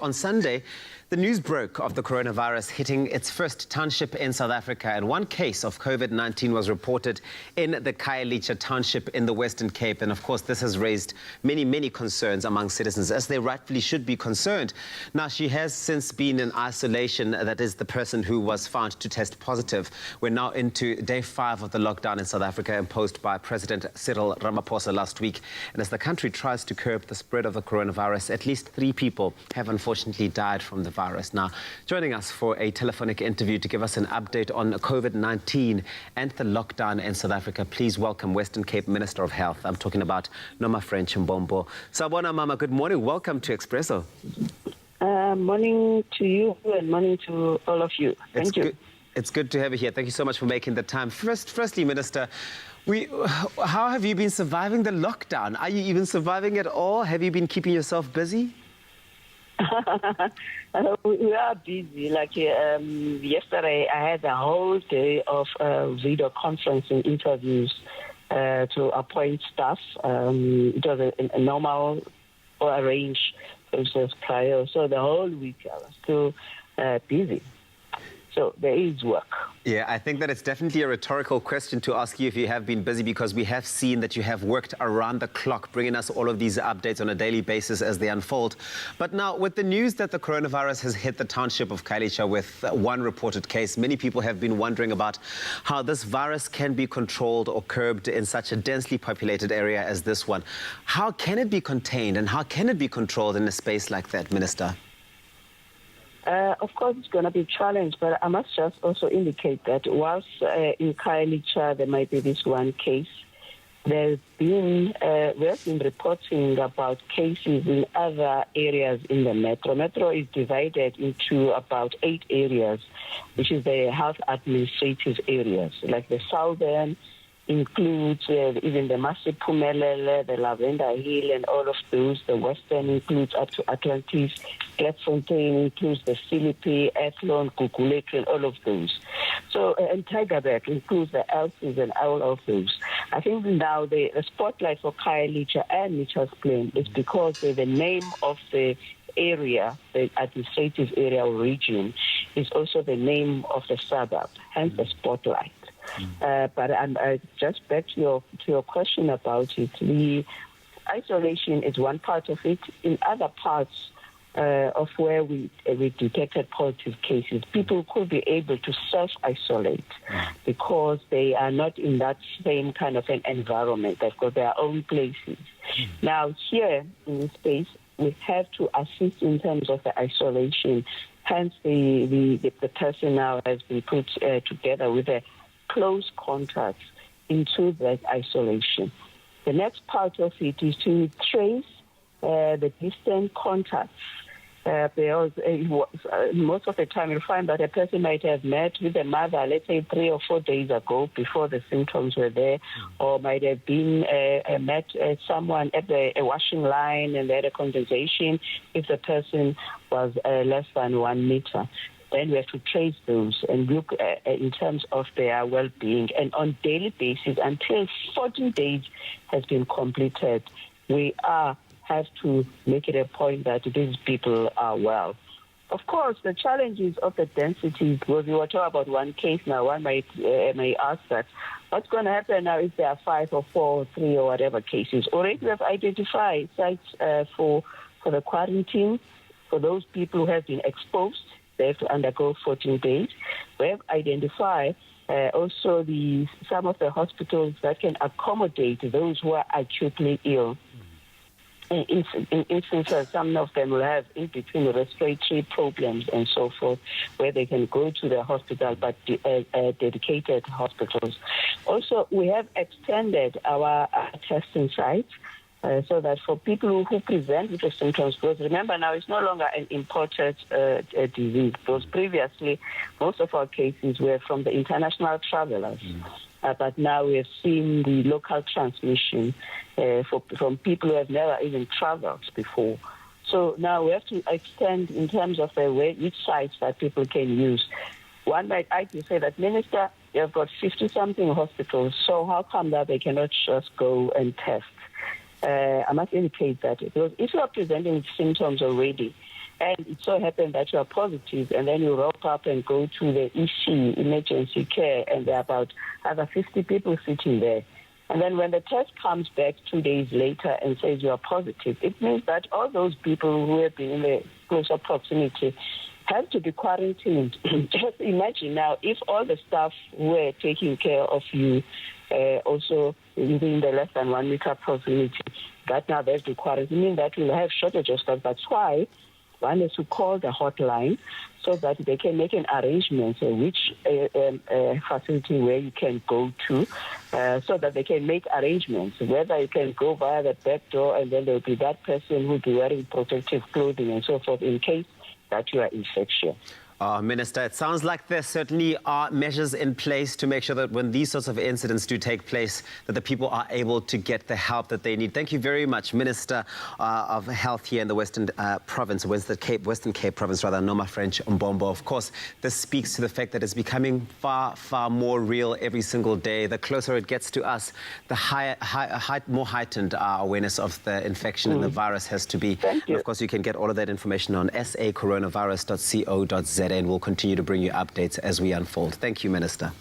On Sunday, the news broke of the coronavirus hitting its first township in South Africa, and one case of COVID-19 was reported in the Khayelitsha township in the Western Cape. And of course, this has raised many concerns among citizens, as they rightfully should be concerned. Now, she has since been in isolation. That is the person who was found to test positive. We're now into day 5 of the lockdown in South Africa imposed by President Cyril Ramaphosa last week. And as the country tries to curb the spread of the coronavirus, at least 3 people have unfortunately died from the virus. Now, joining us for a telephonic interview to give us an update on COVID-19 and the lockdown in South Africa, please welcome Western Cape Minister of Health. I'm talking about Nomafrech Mbombo. Sabona Mama, good morning. Welcome to Expresso. Morning to you and morning to all of you. Thank you. It's good to have you here. Thank you so much for making the time. Firstly, Minister, how have you been surviving the lockdown? Are you even surviving at all? Have you been keeping yourself busy? We are busy. Like yesterday, I had a whole day of video conferencing interviews to appoint staff. It was a normal or arranged process prior. So the whole week I was still busy. So there is work. Yeah, I think that it's definitely a rhetorical question to ask you if you have been busy, because we have seen that you have worked around the clock, bringing us all of these updates on a daily basis as they unfold. But now, with the news that the coronavirus has hit the township of Khayelitsha with one reported case, many people have been wondering about how this virus can be controlled or curbed in such a densely populated area as this one. How can it be contained and how can it be controlled in a space like that, Minister? Of course, it's going to be a challenge, but I must just also indicate that whilst in Khayelitsha there might be this one case, we have been reporting about cases in other areas in the metro. Metro is divided into about 8 areas, which is the health administrative areas, like the southern includes even the Masiphumelele, the Lavender Hill, and all of those. The western includes up to Atlantis. Fontaine includes the Philippi, Athlone, Kukuleke, and all of those. So, and Tigerberg includes the Elsies and all of those. I think now the spotlight for Khayelitsha and Mitchell's Plain is because the name of the area, the administrative area or region, is also the name of the suburb, hence the spotlight. But just back to your question about it, the isolation is one part of it. In other parts of where we detected positive cases, people could be able to self-isolate because they are not in that same kind of an environment. They've got their own places. Now, here in this space, we have to assist in terms of the isolation. Hence, the person now has been put together with a close contacts into that isolation. The next part of it is to trace the distant contacts. Most of the time you'll find that a person might have met with a mother, let's say 3 or 4 days ago before the symptoms were there, or might have been met someone at a washing line and they had a conversation if the person was less than 1 meter. Then we have to trace those and look in terms of their well-being. And on daily basis, until 14 days has been completed, we have to make it a point that these people are well. Of course, the challenges of the density, because we were talking about one case now, one may ask that, what's going to happen now if there are 5 or 4 or 3 or whatever cases? Already we have identified sites for the quarantine for those people who have been exposed. They have to undergo 14 days. We have identified also some of the hospitals that can accommodate those who are acutely ill. In instances, some of them will have in between respiratory problems and so forth, where they can go to the hospital, but dedicated hospitals. Also, we have extended our testing sites so that for people who present with the symptoms, because remember now it's no longer an imported disease, because previously most of our cases were from the international travelers. But now we have seen the local transmission from people who have never even traveled before. So now we have to extend in terms of which sites that people can use. One might argue, say that, Minister, you have got 50-something hospitals, so how come that they cannot just go and test? I must indicate that because if you are presenting symptoms already, and it so happened that you are positive, and then you rope up and go to the EC, emergency care, and there are about other 50 people sitting there. And then when the test comes back 2 days later and says you are positive, it means that all those people who have been in the closer proximity have to be quarantined. Just imagine now, if all the staff who were taking care of you also within the less than 1 meter proximity, that now they have to quarantine, mean that we'll have shortage of staff. That's why one is to call the hotline so that they can make an arrangement which facility where you can go to, so that they can make arrangements, whether you can go via the back door and then there will be that person who will be wearing protective clothing and so forth in case that you are infectious. Minister, it sounds like there certainly are measures in place to make sure that when these sorts of incidents do take place, that the people are able to get the help that they need. Thank you very much, Minister of Health here in the Western Province, Western Cape Province, rather, Nomafrech Mbombo. Of course, this speaks to the fact that it's becoming far, far more real every single day. The closer it gets to us, the more heightened our awareness of the infection and the virus has to be. Thank you. And of course, you can get all of that information on sacoronavirus.co.za. And we'll continue to bring you updates as we unfold. Thank you, Minister.